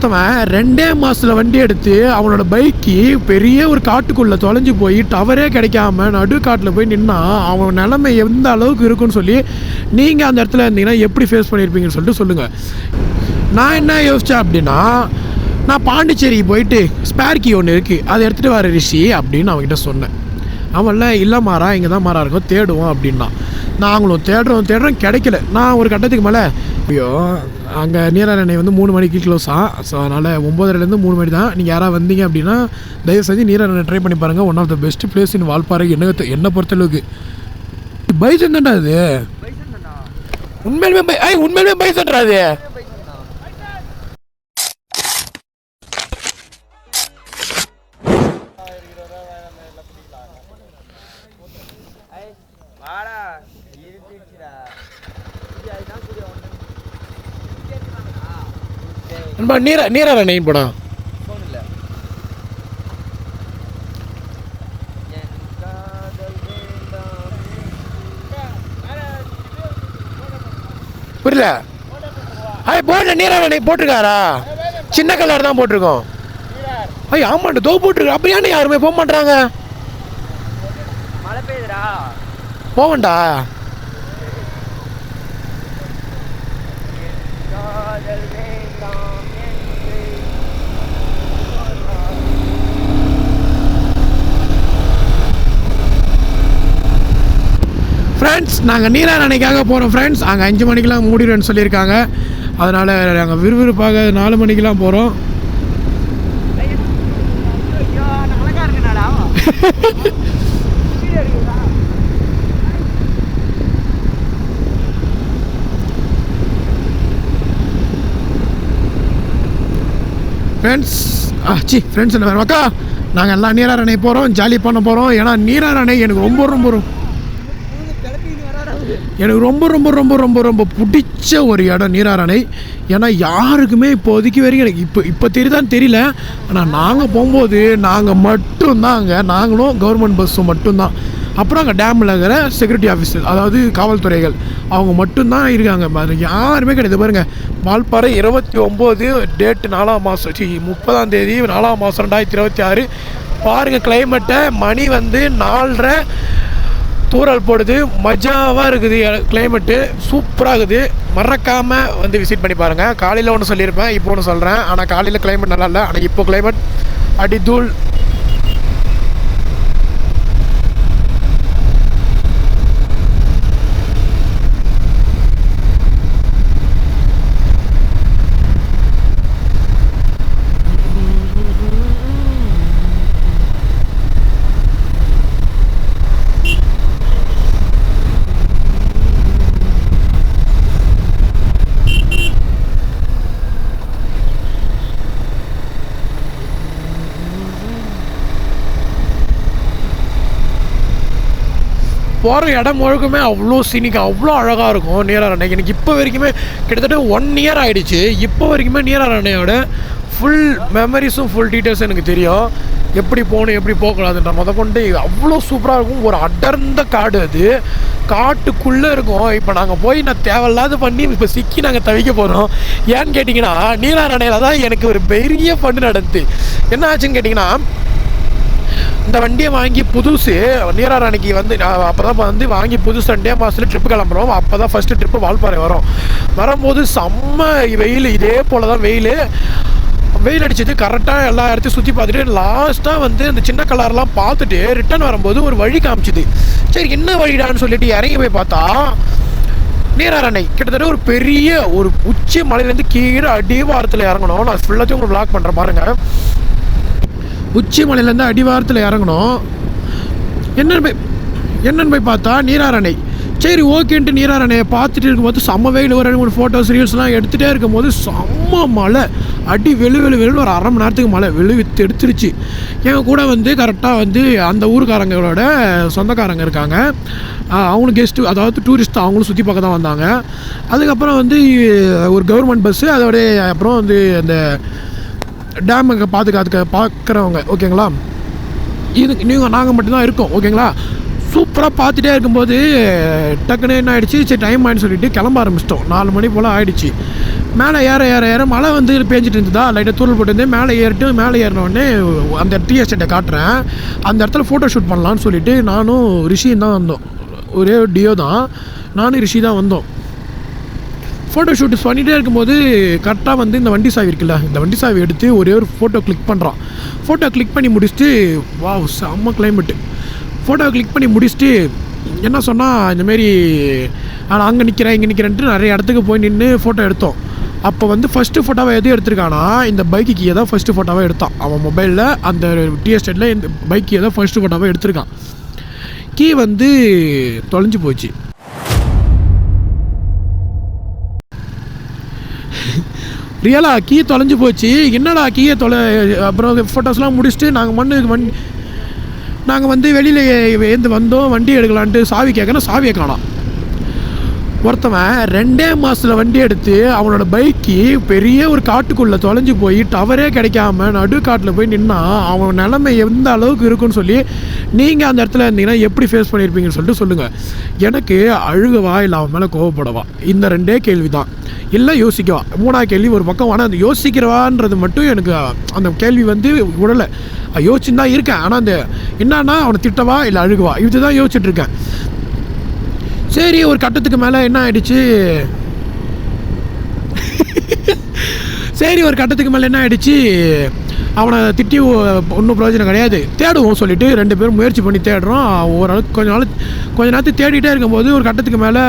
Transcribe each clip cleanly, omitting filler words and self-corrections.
ஒருத்தவன் 2 மாதத்தில் வண்டி எடுத்து அவனோட பைக்கு பெரிய ஒரு காட்டுக்குள்ளே தொலைஞ்சு போய் டவரே கிடைக்காம நடு காட்டில் போய் நின்னா அவன் நிலைமை எந்த அளவுக்கு இருக்குன்னு சொல்லி நீங்கள் அந்த இடத்துல இருந்தீங்கன்னா எப்படி ஃபேஸ் பண்ணியிருப்பீங்கன்னு சொல்லிட்டு சொல்லுங்கள். நான் என்ன யோசித்தேன் அப்படின்னா, நான் பாண்டிச்சேரிக்கு போயிட்டு ஸ்பேர் கீ ஒன்று இருக்குது அதை எடுத்துகிட்டு வர ரிஷி அப்படின்னு அவன்கிட்ட சொன்னேன். அவன்ல இல்லை மாறா இங்கே தான் மாறா இருக்கும் தேடுவோம் அப்படின்னா. நாங்களும் தேடுறோம் கிடைக்கல. நான் ஒரு கட்டத்துக்கு மேலே ஐயோ அங்கே நீராரணை வந்து 3 மணிக்கு க்ளோஸாக. ஸோ அதனால் 9:30லேருந்து 3 மணி தான். நீங்கள் யாராவது வந்தீங்க அப்படின்னா தயவு செஞ்சு நீராரணை ட்ரை பண்ணி பாருங்கள். One of the best place in Valparai என்னை பொறுத்தளவுக்கு. பைசன் தான்டா அது, உண்மையிலுமே பைசன்டா அது. நீராரணை படம் புரியல. போர்டில் நீராரணை போட்டிருக்காரா? சின்ன கலர் தான் போட்டிருக்கோம். ஆமாண்டா தோ போட்டிருக்கா. அப்ப ஏன்னா யாருமே போக மாட்டாங்க. போவண்டா. ஃப்ரெண்ட்ஸ் நாங்கள் நீராரணைக்காக போகிறோம் ஃப்ரெண்ட்ஸ். அங்கே 5 மணிக்கெலாம் மூடிடுன்னு சொல்லியிருக்காங்க. அதனால் நாங்கள் விறுவிறுப்பாக 4 மணிக்கெலாம் போகிறோம். ஃப்ரெண்ட்ஸ் என்ன வேறு அக்கா, நாங்கள் எல்லாம் நீராரணை போகிறோம், ஜாலி பண்ண போகிறோம். ஏன்னா நீராரணை எனக்கு ரொம்ப பிடிச்ச ஒரு இடம் நீராரணை. ஏன்னா யாருக்குமே இப்போதைக்கு வரைக்கும் எனக்கு இப்போ தெரியல. ஆனால் நாங்கள் போகும்போது நாங்கள் மட்டும்தான் அங்கே, நாங்களும் கவர்மெண்ட் பஸ்ஸும் மட்டும்தான். அப்புறம் அங்கே டேமில் இருக்கிற செக்யூரிட்டி ஆஃபீஸர், அதாவது காவல்துறைகள், அவங்க மட்டும்தான் இருக்காங்க. யாருமே கிடையாது. பாருங்கள், வால்பாறை 29 டேட்டு 4ஆம் மாதம் 30ஆம் தேதி 4ஆம் மாதம் 2026. பாருங்கள் கிளைமேட்டை. மணி வந்து 4:30, தூரல் போடுது. மஜாவாக இருக்குது கிளைமேட்டு, சூப்பராக இருக்குது. மறக்காமல் வந்து விசிட் பண்ணி பாருங்கள். காலையில் ஒன்று சொல்லியிருப்பேன், இப்போ ஒன்று சொல்கிறேன். ஆனால் காலையில் கிளைமேட் நல்லா இல்லை. ஆனால் இப்போ கிளைமேட் அடிதூள். போகிற இடம் முழுக்குமே அவ்வளோ சீனிக்காக, அவ்வளோ அழகாக இருக்கும் நீராரணை. எனக்கு இப்போ வரைக்குமே கிட்டத்தட்ட 1 இயர் ஆகிடுச்சு. இப்போ வரைக்குமே நீராரணையோட ஃபுல் மெமரிஸும் ஃபுல் டீட்டெயில்ஸும் எனக்கு தெரியும். எப்படி போகணும் எப்படி போகக்கூடாதுன்ற கொண்டு அவ்வளோ சூப்பராக இருக்கும். ஒரு அடர்ந்த காடு, அது காட்டுக்குள்ளே இருக்கும். இப்போ நாங்கள் போய் நான் தேவையில்லாத பண்ணி இப்போ சிக்கி நாங்கள் தவிக்க போகிறோம். ஏன்னு கேட்டிங்கன்னா நீராரணையில் தான் எனக்கு ஒரு பெரிய ஃபண்டு நடந்து. என்ன ஆச்சுன்னு கேட்டிங்கன்னா, இந்த வண்டியை வாங்கி புதுசு நீராரணைக்கு வந்து அப்போ தான் வந்து வாங்கி புதுசு 2 மாதத்துல ட்ரிப்பு கிளம்புறோம். அப்போ தான் ஃபஸ்ட்டு ட்ரிப்பு வால்பாறை வரும்போது செம்ம வெயில். இதே போல் தான் வெயில் அடிச்சது. கரெக்டாக எல்லா இடத்தையும் சுற்றி பார்த்துட்டு லாஸ்ட்டாக வந்து அந்த சின்ன கலர்லாம் பார்த்துட்டு ரிட்டர்ன் வரும்போது ஒரு வழி காமிச்சிது. சரி என்ன வழிடான்னு சொல்லிட்டு இறங்கி போய் பார்த்தா நீராரணை கிட்டத்தட்ட ஒரு பெரிய ஒரு உச்சி மலையிலேருந்து கீழே அடிவாரத்தில் இறங்கணும். நான் ஃபுல்லாத்தையும் உங்களுக்கு வ்ளாக் பண்ணுறேன் பாருங்கள். உச்சி மலையிலேருந்து அடிவாரத்தில் இறங்கணும். என்னன்னு போய் பார்த்தா நீராரணை. சரி ஓகேன்ட்டு நீராரணையை பார்த்துட்டு இருக்கும்போது செம்ம வெயில். ஒரு 2-3 ஃபோட்டோஸ் ரீல்ஸ்லாம் எடுத்துகிட்டே இருக்கும்போது செம்ம மழை. அடி வெளுன்னு ஒரு 1/2 மணி நேரத்துக்கு மழை வெளுவித்து எடுத்துருச்சு. எங்கள் கூட வந்து கரெக்டாக வந்து அந்த ஊருக்காரங்களோட சொந்தக்காரங்க இருக்காங்க. அவங்களும் கெஸ்ட்டு, அதாவது டூரிஸ்ட், அவங்களும் சுற்றி பார்க்க தான் வந்தாங்க. அதுக்கப்புறம் வந்து ஒரு கவர்மெண்ட் பஸ்ஸு, அதோட அப்புறம் வந்து அந்த டேமுக்கு பார்க்குறவங்க. ஓகேங்களா, நாங்கள் மட்டும்தான் இருக்கோம். ஓகேங்களா, சூப்பராக பார்த்துட்டே இருக்கும்போது டக்குன்னு என்ன ஆகிடுச்சு, சரி டைம் ஆகிடுன்னு சொல்லிட்டு கிளம்ப ஆரம்பிச்சிட்டோம். 4 மணி போல் ஆகிடுச்சு. மேலே ஏற மழை வந்து பேஞ்சிட்டு இருந்ததா, லைட்டாக தூரல் போட்டுருந்தேன். மேலே ஏறினோடனே அந்த டீ எஸ்டேட்டை காட்டுறேன். அந்த இடத்துல ஃபோட்டோ ஷூட் பண்ணலான்னு சொல்லிட்டு நானும் ரிஷியும் தான் வந்தோம். ஒரே டியோ தான், நானும் ரிஷி தான் வந்தோம். ஃபோட்டோ ஷூட் பண்ணிகிட்டே இருக்கும்போது கரெக்டாக வந்து இந்த வண்டி சாவி இருக்குல்ல, இந்த வண்டி சாவி எடுத்து ஒரே ஒரு ஃபோட்டோ கிளிக் பண்ணுறான். ஃபோட்டோ கிளிக் பண்ணி முடிச்சுட்டு வாவ் செம்ம கிளைமேட்டு. ஃபோட்டோ கிளிக் பண்ணி முடிச்சுட்டு என்ன சொன்னால், இந்தமாரி நான் அங்கே நிற்கிறேன் இங்கே நிற்கிறேன்ட்டு நிறைய இடத்துக்கு போய் நின்று ஃபோட்டோ எடுத்தோம். அப்போ வந்து ஃபஸ்ட்டு ஃபோட்டோவை எதுவும் எடுத்திருக்கானா, இந்த பைக்கு கீயை தான் ஃபஸ்ட்டு ஃபோட்டோவாக எடுத்தான். அவன் மொபைலில் அந்த டீ எஸ்டேட்டில் இந்த பைக் கீயை தான் ஃபஸ்ட்டு ஃபோட்டோவாக எடுத்திருக்கான். கீ வந்து தொலைஞ்சு போச்சு. ரியலாக கீ தொலைஞ்சு போச்சு. என்னடா கீயை அப்புறம் ஃபோட்டோஸ்லாம் முடிச்சுட்டு நாங்கள் வந்து வெளியில் ஏந்து வந்தோம், வண்டி எடுக்கலான்ட்டு சாவி கேட்குறோம். சாவியை காணோம். ஒருத்தவன் 2 மாதத்தில் வண்டி எடுத்து அவனோட பைக்கு பெரிய ஒரு காட்டுக்குள்ளே தொலைஞ்சு போய் டவரே கிடைக்காம நடு காட்டில் போய் நின்னா அவன் நிலைமை எந்த அளவுக்கு இருக்குன்னு சொல்லி நீங்கள் அந்த இடத்துல இருந்தீங்கன்னா எப்படி ஃபேஸ் பண்ணியிருப்பீங்கன்னு சொல்லிட்டு சொல்லுங்கள். எனக்கு அழுகவா இல்லை அவன் மேலே கோவப்படவா, இந்த 2 கேள்வி தான். இல்லை யோசிக்கவா, 3ஆவது கேள்வி ஒரு பக்கம். ஆனால் அந்த யோசிக்கிறவான்றது மட்டும் எனக்கு அந்த கேள்வி வந்து உடலை யோசிச்சுன்னு தான் இருக்கேன். ஆனால் அந்த என்னன்னா அவனை திட்டவா இல்லை அழுகுவா, இதுதான் யோசிச்சுட்ருக்கேன். சரி ஒரு கட்டத்துக்கு மேலே என்ன ஆகிடுச்சு, அவனை திட்டி ஒன்றும் பிரயோஜனம் கிடையாது, தேடுவோம் சொல்லிட்டு 2 பேரும் முயற்சி பண்ணி தேடுறோம். ஓரளவுக்கு கொஞ்ச நேரத்துக்கு தேடிகிட்டே இருக்கும்போது ஒரு கட்டத்துக்கு மேலே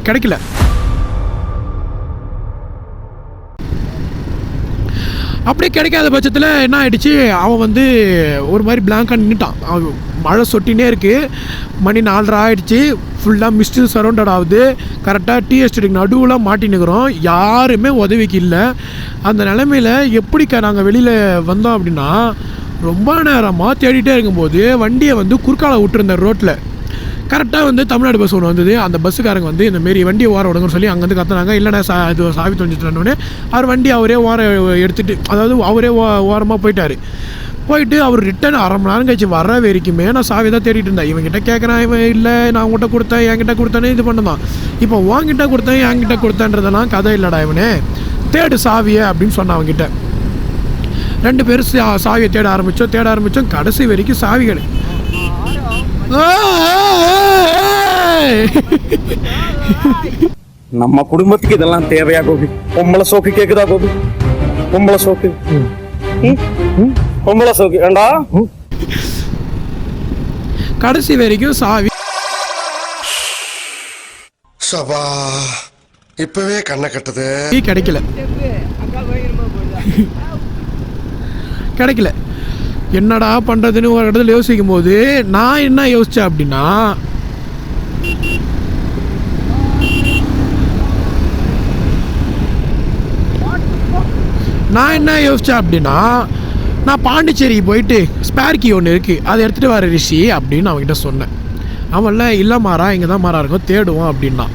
கிடைக்கல. அப்படியே கிடைக்காத பட்சத்தில் என்ன ஆகிடுச்சு, அவன் வந்து ஒரு மாதிரி பிளாங்காக நின்றுட்டான். மழை சொட்டினே இருக்குது, மணி 4:30 ஆகிடுச்சு. ஃபுல்லாக மிஸ்டு சரௌண்டட் ஆகுது. கரெக்டாக டீ எஸ்டேட்டுக்கு நடுவில் மாட்டினுக்கிறோம், யாருமே உதவிக்கு இல்லை. அந்த நிலமையில் எப்படி நாங்கள் வெளியில் வந்தோம் அப்படின்னா, ரொம்ப நேரமாக தேடிகிட்டே இருக்கும்போது வண்டியை வந்து குறுக்கால விட்டுருந்தேன் ரோட்டில். கரெக்டாக வந்து தமிழ்நாடு பஸ் ஒன்று வந்தது. அந்த பஸ்ஸுக்காரங்க வந்து இந்தமாரி வண்டியை ஓரம் விடுங்கன்னு சொல்லி அங்கேருந்து கற்றுனாங்க. இல்லைண்ணா இது சாவி தொலைஞ்சிட்டோன்னே அவர் வண்டி அவரே ஓரம் எடுத்துகிட்டு, அதாவது அவரே ஓரமாக போயிட்டு அவர் ரிட்டன் 1/2 மணி நேரம் கழிச்சு வர வரைக்குமே நான் சாவி தான் தேடிட்டு இருந்தேன். இவங்ககிட்ட கேட்குறேன், இவன் இல்லை நான் உங்கள்கிட்ட கொடுத்தேன் என்கிட்ட கொடுத்தேனே இது பண்ணதான். இப்போ உங்ககிட்ட கொடுத்தேன் என்கிட்ட கொடுத்தேன்றதெல்லாம் கதை இல்லைடா, இவனே தேடு சாவியை அப்படின்னு சொன்னான் அவங்ககிட்ட. 2 பேரும் சாவியை தேட ஆரம்பித்தோம். கடைசி வரைக்கும் சாவி கிடையாது. நம்ம குடும்பத்துக்கு இதெல்லாம் தேவையா கோபி? பொம்பளை சோக்கு கேக்குதா கோபி? பொம்பளை சோக்கு ஏண்டா? கடைசி வரைக்கும் சாவி சபா இப்பவே கண்ணை கட்டுது. கிடைக்கல. என்னடா பண்ணுறதுன்னு ஒரு இடத்துல யோசிக்கும் போது நான் என்ன யோசித்தேன் அப்படின்னா, நான் பாண்டிச்சேரிக்கு போயிட்டு ஸ்பேர் கீ ஒன்று இருக்குது, அதை எடுத்துகிட்டு வர ரிஷி அப்படின்னு அவங்ககிட்ட சொன்னேன். அவன்ல இல்லை மாறா இங்கே தான் மாறா இருக்கும் தேடுவோம் அப்படின்னா.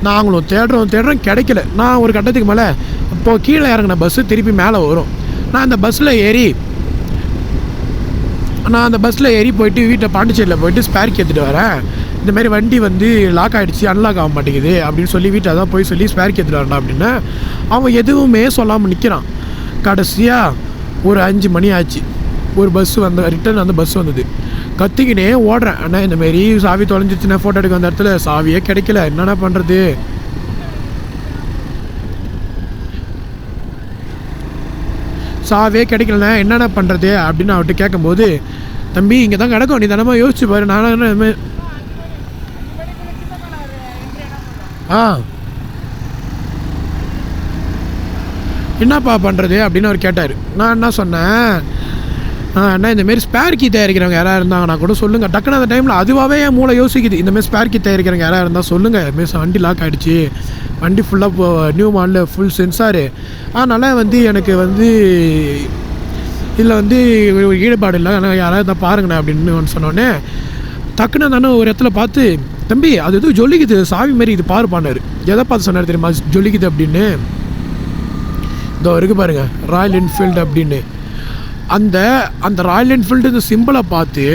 நாங்களும் தேடுறோம் கிடைக்கல. நான் ஒரு கட்டத்துக்கு மேலே இப்போது கீழே இறங்கின பஸ்ஸு திருப்பி மேலே வரும். நான் அந்த பஸ்ஸில் ஏறி போயிட்டு வீட்டை பாண்டிச்சேரியில் போயிட்டு ஸ்பேர் கீ எடுத்துகிட்டு வரேன். இந்தமாரி வண்டி வந்து லாக் ஆகிடுச்சு, அன்லாக் ஆக மாட்டேங்குது அப்படின்னு சொல்லி வீட்டை தான் போய் சொல்லி ஸ்பேர் கீ எடுத்துகிட்டு வரேன்டா அப்படின்னு அவன் எதுவுமே சொல்லாமல் நிற்கிறான். கடைசியாக ஒரு 5 மணி ஆச்சு. ஒரு ரிட்டன் அந்த பஸ் வந்தது. கத்திக்கினே ஓடுறேன், அண்ணா இந்தமாரி சாவி தொலைஞ்சிச்சுன்னா ஃபோட்டோ எடுக்க அந்த இடத்துல சாவியே கிடைக்கல, என்னென்ன பண்ணுறது? சாவியே கிடைக்கலண்ணா என்னென்ன பண்ணுறது அப்படின்னு அவர்கிட்ட கேட்கும்போது, தம்பி இங்கே தான் கிடக்கும், நீ தானமா யோசிச்சு பாரு. நானும் என்னப்பா பண்ணுறது அப்படின்னு அவர் கேட்டார். நான் என்ன சொன்னேன், அண்ணா இந்தமாரி ஸ்பேர் கீ தயாரிக்கிறவங்க யாராவது இருந்தாங்கன்னா கூட சொல்லுங்கள். டக்குன்னு அந்த டைமில் அதுவாகவே என் மூளை யோசிக்குது, இந்தமாரி ஸ்பேர் கீ தயாரிக்கிறவங்க யாராவது இருந்தால் சொல்லுங்கள். இதுமாரி வண்டி லாக் ஆகிடுச்சு, வண்டி ஃபுல்லாக நியூ மாடலில் ஃபுல் சென்சாரு, அதனால் வந்து எனக்கு வந்து இதில் வந்து ஈடுபாடு இல்லை, ஆனால் யாராவது தான் பாருங்கண்ணே அப்படின்னு சொன்னோடனே டக்குன்னு தானே ஒரு இடத்துல பார்த்து, தம்பி அது எதுவும் ஜொலிக்குது சாவி மாரி இது பாருப்பானார். எதை பார்த்து சொன்னார் தெரியுமா ஜொலிக்குது அப்படின்னு? இதோ இருக்குது பாருங்கள் ராயல் என்ஃபீல்டு அப்படின்னு. அந்த ராயல் என்ஃபீல்டு இந்த சிம்பிளை பார்த்து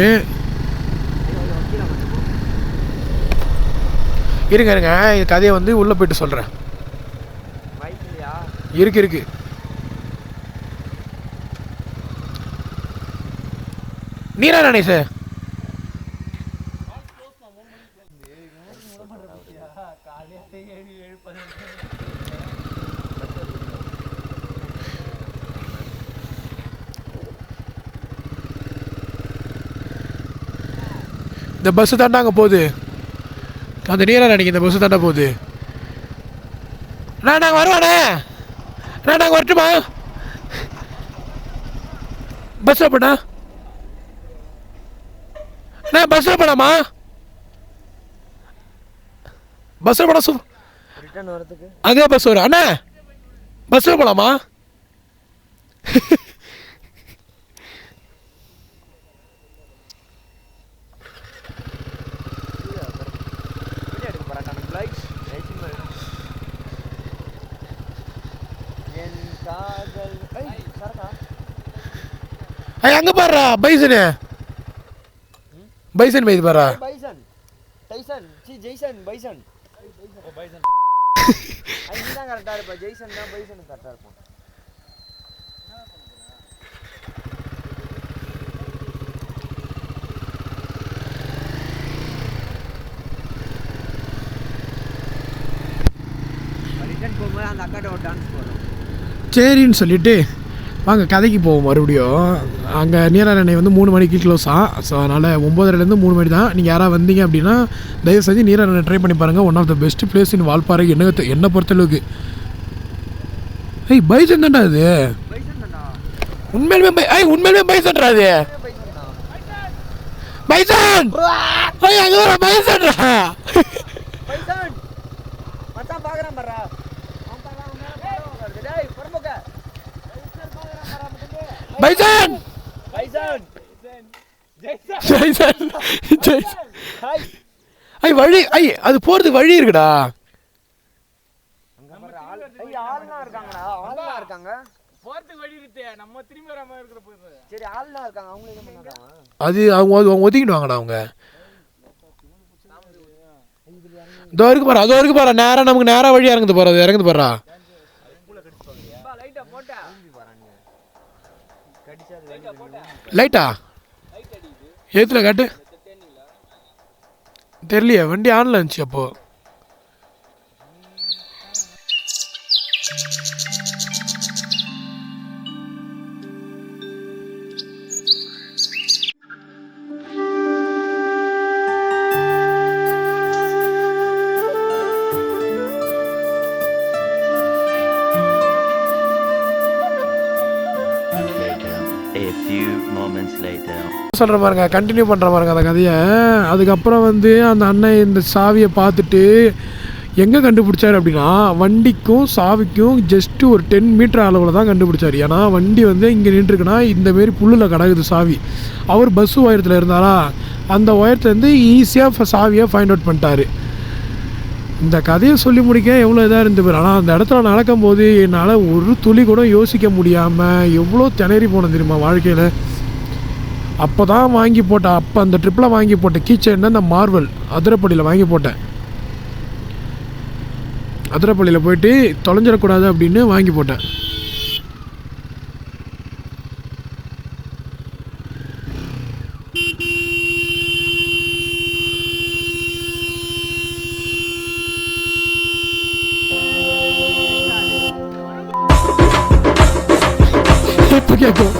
இருங்க இருங்க, இந்த கதையை வந்து உள்ளே போயிட்டு சொல்கிறேன். இருக்கு நீராரணை சார். இந்த பஸ்ஸு தாண்டா அங்கே போகுது, அந்த நீராரணிக்கு இந்த பஸ்ஸு தாண்டா போகுது. நாங்கள் வருவானே, நாங்கள் வரட்டுமா? பஸ்ஸில் போட்டா பஸ்ஸில் போடாமா? பஸ்ஸில் போட அதே பஸ் வரும் அண்ணா, பஸ்ஸில் போகலாமா? அங்கே பாடுறா பைசனு, பைசன் பைது பாடுறா. சரின்னு சொல்லிட்டு வாங்க கதைக்கு போவோம் மறுபடியும். அங்கே நீராரணை வந்து 3 மணிக்கு க்ளோஸாக. ஸோ அதனால் 9:30லேருந்து 3 மணி தான். நீங்கள் யாராவது வந்தீங்க அப்படின்னா தயவு செஞ்சு நீராரணை ட்ரை பண்ணி பாருங்கள். One of the best place in Valparai என்னை பொறுத்தளவுக்கு. ஏய் பைசன் தான்டா அது, உண்மையிலுமே பைசன்டா அது, பைசன் அங்கே வர பைசன்டா. பைசன் ஜெய்சன் ஐ வழி ஐ அது போறதுக்கு வழி இருக்குடா. அது அவங்க ஒதுக்கிடுவாங்கடா. அவங்க இதோ இருக்கு பாரு, அதோ இருக்கு பாரு, நேரா நமக்கு நேரா வழி இறங்குது போறது, இறங்குது பாரு. லைட்டா ஏத்துல காட்டு தெரியலையே, வண்டி ஆன்ல இருந்துச்சு அப்போ. சொல்கிற பாருங்க, கண்டினியூ பண்ணுற பாருங்க அந்த கதையை. அதுக்கப்புறம் வந்து அந்த அண்ணன் இந்த சாவியை பார்த்துட்டு எங்கே கண்டுபிடிச்சார் அப்படின்னா, வண்டிக்கும் சாவிக்கும் ஜஸ்ட்டு ஒரு 10 மீட்டர் அளவில் தான் கண்டுபிடிச்சார். ஏன்னா வண்டி வந்து இங்கே நின்றுருக்குன்னா இந்தமாரி புல்லில் கிடக்குது சாவி. அவர் பஸ்ஸு உயரத்தில் இருந்தாரா, அந்த உயரத்துலேருந்து ஈஸியாக சாவியை ஃபைண்ட் அவுட் பண்ணிட்டார். இந்த கதையை சொல்லி முடிக்க எவ்வளோ இதாக இருந்து போயிரு. ஆனால் அந்த இடத்துல நடக்கும்போது என்னால் ஒரு துளி கூட யோசிக்க முடியாமல் எவ்வளோ திணறி போனது தெரியுமா வாழ்க்கையில். அப்போ தான் வாங்கி போட்டேன், அப்போ அந்த ட்ரிப்பில் வாங்கி போட்டேன் கீச்சைன், அந்த மார்வல் அதிரப்பள்ளியில் வாங்கி போட்டேன். அதிரப்பள்ளியில் போயிட்டு தொலைஞ்சிடக்கூடாது அப்படின்னு வாங்கி போட்டேன். இப்போ கேட்கும்